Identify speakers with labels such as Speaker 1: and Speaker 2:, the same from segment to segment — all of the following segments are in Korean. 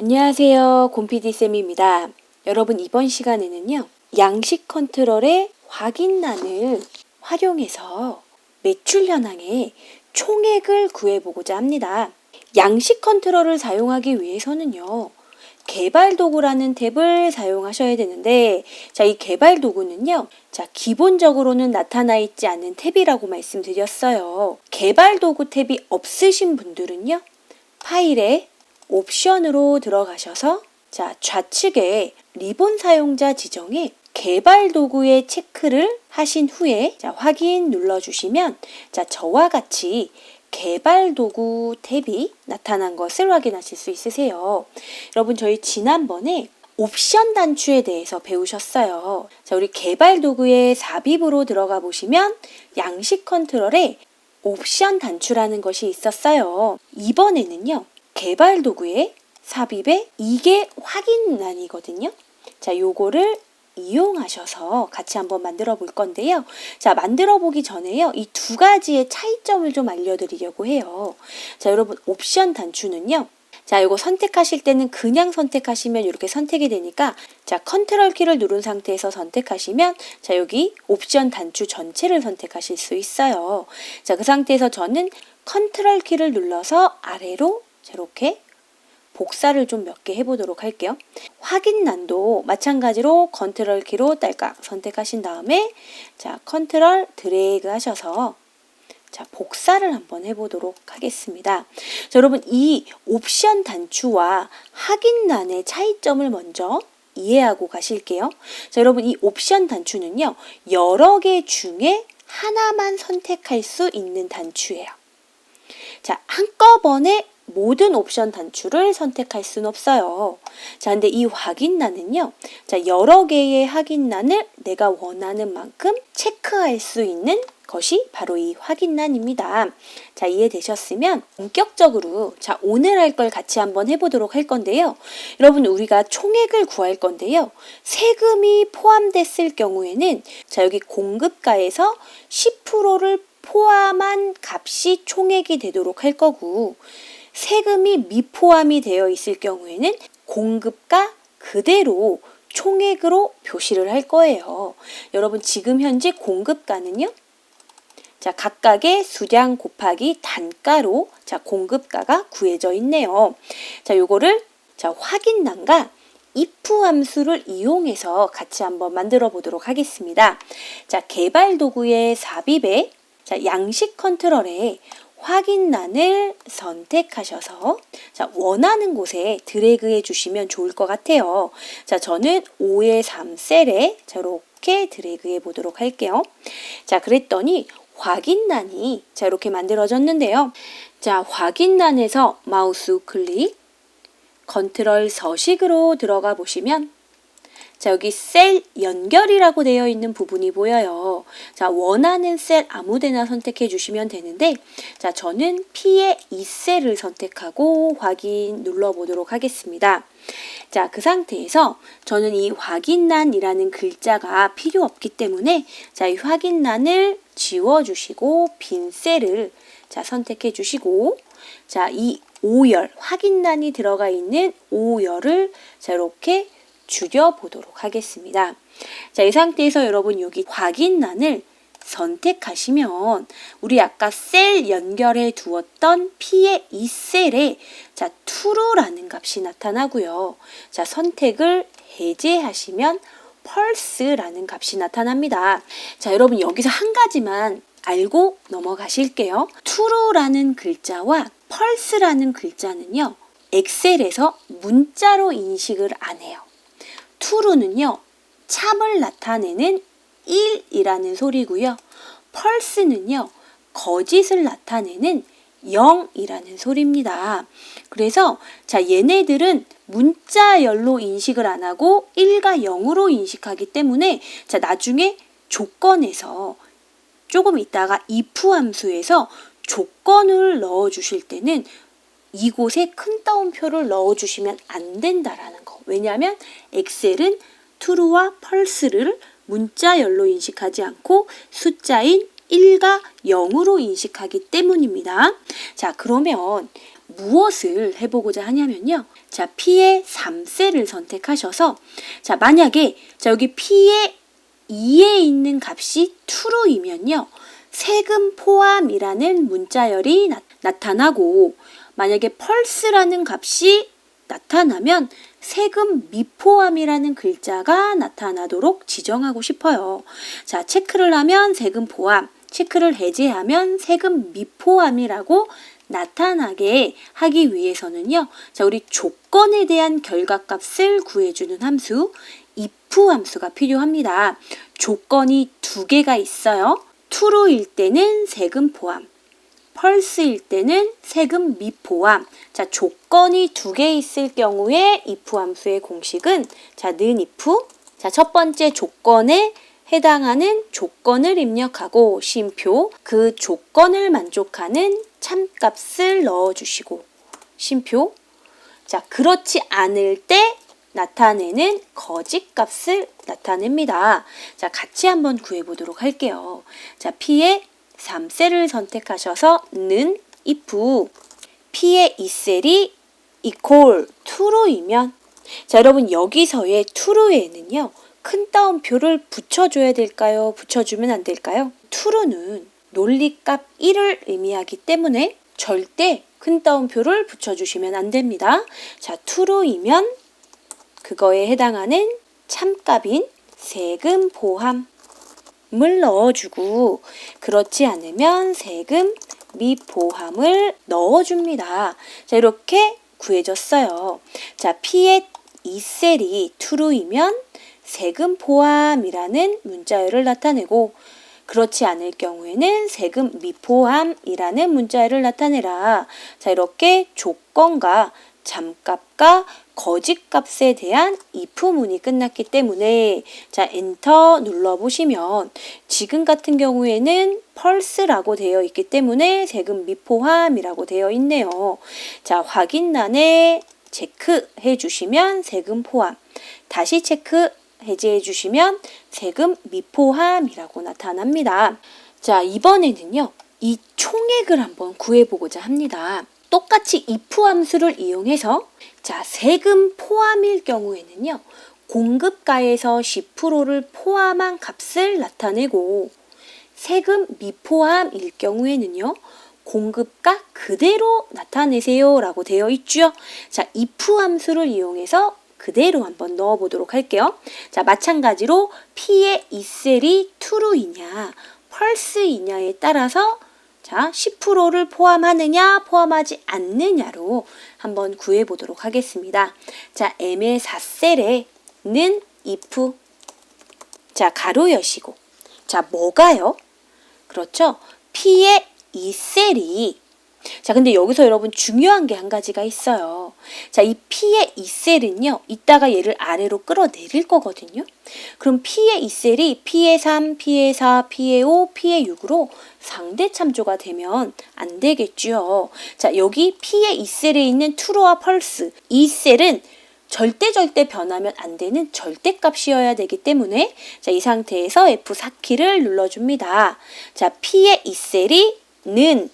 Speaker 1: 안녕하세요. 곰PD쌤입니다. 여러분 이번 시간에는요. 양식 컨트롤의 확인란을 활용해서 매출 현황의 총액을 구해보고자 합니다. 양식 컨트롤을 사용하기 위해서는요. 개발 도구라는 탭을 사용하셔야 되는데 이 개발 도구는요. 기본적으로는 나타나 있지 않는 탭이라고 말씀드렸어요. 개발 도구 탭이 없으신 분들은요. 파일에 옵션으로 들어가셔서 좌측에 리본 사용자 지정에 개발 도구의 체크를 하신 후에 확인 눌러주시면 저와 같이 개발 도구 탭이 나타난 것을 확인하실 수 있으세요. 여러분 저희 지난번에 옵션 단추에 대해서 배우셨어요. 우리 개발 도구의 삽입으로 들어가 보시면 양식 컨트롤에 옵션 단추라는 것이 있었어요. 이번에는요. 개발 도구의 삽입에 이게 확인란이거든요. 요거를 이용하셔서 같이 한번 만들어 볼 건데요. 만들어 보기 전에요. 이 두 가지의 차이점을 좀 알려드리려고 해요. 여러분 옵션 단추는요. 요거 선택하실 때는 그냥 선택하시면 이렇게 선택이 되니까 컨트롤 키를 누른 상태에서 선택하시면 여기 옵션 단추 전체를 선택하실 수 있어요. 그 상태에서 저는 컨트롤 키를 눌러서 아래로 이렇게 복사를 좀 몇 개 해보도록 할게요. 확인란도 마찬가지로 컨트롤 키로 딸깍 선택하신 다음에 컨트롤 드래그 하셔서 복사를 한번 해보도록 하겠습니다. 여러분 이 옵션 단추와 확인란의 차이점을 먼저 이해하고 가실게요. 여러분 이 옵션 단추는요. 여러 개 중에 하나만 선택할 수 있는 단추예요. 한꺼번에 모든 옵션 단추를 선택할 수는 없어요. 근데 이 확인란은요. 여러 개의 확인란을 내가 원하는 만큼 체크할 수 있는 것이 바로 이 확인란입니다. 이해되셨으면 본격적으로 오늘 할 걸 같이 한번 해보도록 할 건데요. 여러분 우리가 총액을 구할 건데요. 세금이 포함됐을 경우에는 여기 공급가에서 10%를 포함한 값이 총액이 되도록 할 거고 세금이 미포함이 되어 있을 경우에는 공급가 그대로 총액으로 표시를 할 거예요. 여러분 지금 현재 공급가는요. 각각의 수량 곱하기 단가로 공급가가 구해져 있네요. 요거를 확인란과 if 함수를 이용해서 같이 한번 만들어 보도록 하겠습니다. 개발 도구의 삽입에 양식 컨트롤에 확인란을 선택하셔서 원하는 곳에 드래그해 주시면 좋을 것 같아요. 저는 5의 3셀에 이렇게 드래그해 보도록 할게요. 그랬더니 확인란이 이렇게 만들어졌는데요. 확인란에서 마우스 클릭, 컨트롤 서식으로 들어가 보시면 여기 셀 연결이라고 되어 있는 부분이 보여요. 원하는 셀 아무데나 선택해 주시면 되는데 저는 P의 2셀을 선택하고 확인 눌러보도록 하겠습니다. 그 상태에서 저는 이 확인란이라는 글자가 필요 없기 때문에 이 확인란을 지워주시고 빈 셀을 선택해 주시고 이 5열 확인란이 들어가 있는 5열을 이렇게 줄여보도록 하겠습니다. 이 상태에서 여러분 여기 확인란을 선택하시면 우리 아까 셀 연결해 두었던 P의 2셀에 true라는 값이 나타나고요. 선택을 해제하시면 false라는 값이 나타납니다. 여러분 여기서 한 가지만 알고 넘어가실게요. true라는 글자와 false라는 글자는요. 엑셀에서 문자로 인식을 안 해요. true는요. 참을 나타내는 1이라는 소리고요. false는요. 거짓을 나타내는 0이라는 소리입니다. 그래서 얘네들은 문자열로 인식을 안 하고 1과 0으로 인식하기 때문에 나중에 조건에서 조금 있다가 if 함수에서 조건을 넣어 주실 때는 이곳에 큰 따옴표를 넣어주시면 안 된다라는 거. 왜냐하면 엑셀은 true와 false를 문자열로 인식하지 않고 숫자인 1과 0으로 인식하기 때문입니다. 그러면 무엇을 해보고자 하냐면요. 자, P의 3셀을 선택하셔서 자, 만약에 자, 여기 P의 2에 있는 값이 true이면요. 세금 포함이라는 문자열이 나타나고 만약에 false라는 값이 나타나면 세금 미포함이라는 글자가 나타나도록 지정하고 싶어요. 자, 체크를 하면 세금 포함, 체크를 해제하면 세금 미포함이라고 나타나게 하기 위해서는요. 자, 우리 조건에 대한 결과값을 구해주는 함수 if 함수가 필요합니다. 조건이 두 개가 있어요. true일 때는 세금 포함, false일 때는 세금 미포함. 자, 조건이 두 개 있을 경우에 if 함수의 공식은 자, 는 if. 자, 첫 번째 조건에 해당하는 조건을 입력하고 쉼표, 그 조건을 만족하는 참값을 넣어주시고 쉼표. 자, 그렇지 않을 때 나타내는 거짓값을 나타냅니다. 자, 같이 한번 구해보도록 할게요. 자, P의 3셀을 선택하셔서 는 if P의 2셀이 equal true이면 자, 여러분 여기서의 true에는요. 큰 따옴표를 붙여줘야 될까요? 붙여주면 안 될까요? true는 논리값 1을 의미하기 때문에 절대 큰 따옴표를 붙여주시면 안 됩니다. 자, true이면 그거에 해당하는 참값인 세금 포함을 넣어주고 그렇지 않으면 세금 미포함을 넣어줍니다. 자, 이렇게 구해졌어요. 자, P의 2셀이 true이면 세금 포함이라는 문자열을 나타내고 그렇지 않을 경우에는 세금 미포함이라는 문자열을 나타내라. 자, 이렇게 조건과 잠값과 거짓값에 대한 if문이 끝났기 때문에 자, 엔터 눌러보시면 지금 같은 경우에는 false라고 되어 있기 때문에 세금 미포함이라고 되어 있네요. 자, 확인란에 체크해 주시면 세금 포함, 다시 체크 해제해 주시면 세금 미포함이라고 나타납니다. 자, 이번에는요. 이 총액을 한번 구해보고자 합니다. 똑같이 if 함수를 이용해서 자, 세금 포함일 경우에는요. 공급가에서 10%를 포함한 값을 나타내고 세금 미포함일 경우에는요. 공급가 그대로 나타내세요 라고 되어 있죠. 자, if 함수를 이용해서 그대로 한번 넣어보도록 할게요. 자, 마찬가지로 P의 2셀이 true이냐, false이냐에 따라서 자, 10%를 포함하느냐, 포함하지 않느냐로 한번 구해보도록 하겠습니다. 자, M의 4셀에 는 if. 자, 가로 여시고. 자, 뭐가요? 그렇죠. P의 2셀이 자, 근데 여기서 여러분 중요한 게 한 가지가 있어요. 자, 이 P의 2셀은요. 이따가 얘를 아래로 끌어내릴 거거든요. 그럼 P의 2셀이 P의 3, P의 4, P의 5, P의 6으로 상대 참조가 되면 안 되겠죠. 자, 여기 P의 2셀에 있는 true와 false, 이 셀은 절대 변하면 안 되는 절대값이어야 되기 때문에 자, 이 상태에서 F4키를 눌러줍니다. 자, P의 2셀이 는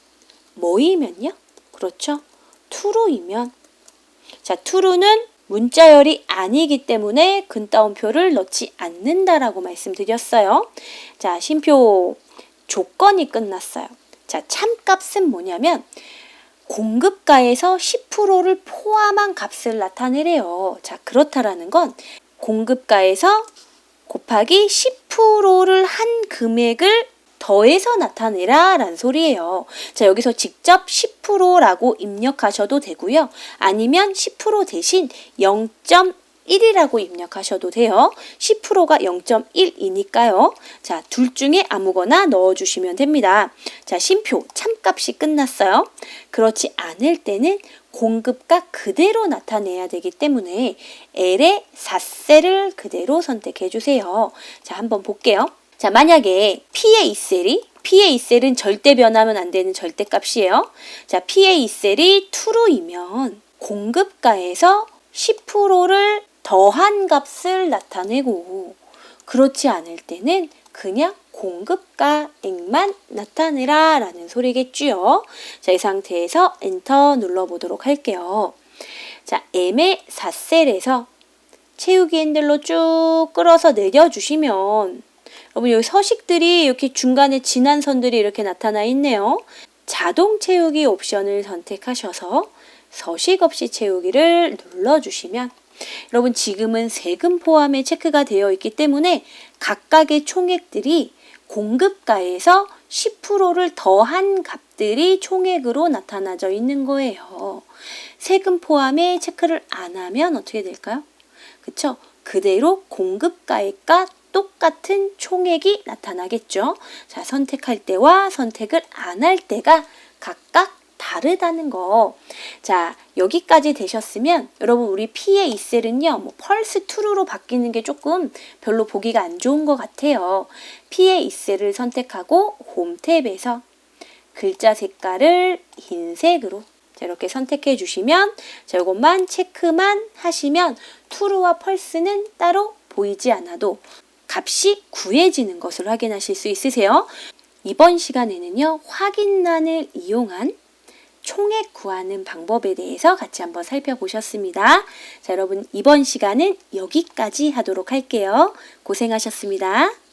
Speaker 1: 뭐이면요? 그렇죠. true이면 자, true는 문자열이 아니기 때문에 근따옴표를 넣지 않는다라고 말씀드렸어요. 자, 쉼표 조건이 끝났어요. 자, 참값은 뭐냐면 공급가에서 10%를 포함한 값을 나타내래요. 자, 그렇다라는 건 공급가에서 곱하기 10%를 한 금액을 더해서 나타내라 라는 소리예요. 자, 여기서 직접 10%라고 입력하셔도 되고요. 아니면 10% 대신 0.1이라고 입력하셔도 돼요. 10%가 0.1이니까요. 자, 둘 중에 아무거나 넣어주시면 됩니다. 자, 쉼표 참값이 끝났어요. 그렇지 않을 때는 공급가 그대로 나타내야 되기 때문에 L의 4셀을 그대로 선택해 주세요. 자, 한번 볼게요. 자, 만약에 P의 2셀은 절대 변하면 안 되는 절대값이에요. 자, P의 2셀이 true이면 공급가에서 10%를 더한 값을 나타내고 그렇지 않을 때는 그냥 공급가액만 나타내라 라는 소리겠죠. 자, 이 상태에서 엔터 눌러보도록 할게요. 자, M의 4셀에서 채우기 핸들로 쭉 끌어서 내려주시면 여러분 여기 서식들이 이렇게 중간에 진한 선들이 이렇게 나타나 있네요. 자동 채우기 옵션을 선택하셔서 서식 없이 채우기를 눌러주시면 여러분 지금은 세금 포함에 체크가 되어 있기 때문에 각각의 총액들이 공급가에서 10%를 더한 값들이 총액으로 나타나져 있는 거예요. 세금 포함에 체크를 안 하면 어떻게 될까요? 그쵸? 그대로 공급가액과 똑같은 총액이 나타나겠죠. 자, 선택할 때와 선택을 안 할 때가 각각 다르다는 거. 자, 여기까지 되셨으면 여러분 우리 P의 2셀은요. 뭐 펄스 트루로 바뀌는 게 조금 별로 보기가 안 좋은 것 같아요. P의 2셀을 선택하고 홈 탭에서 글자 색깔을 흰색으로 이렇게 선택해 주시면 자, 이것만 체크만 하시면 트루와 펄스는 따로 보이지 않아도 값이 구해지는 것을 확인하실 수 있으세요. 이번 시간에는요. 확인란을 이용한 총액 구하는 방법에 대해서 같이 한번 살펴보셨습니다. 자, 여러분 이번 시간은 여기까지 하도록 할게요. 고생하셨습니다.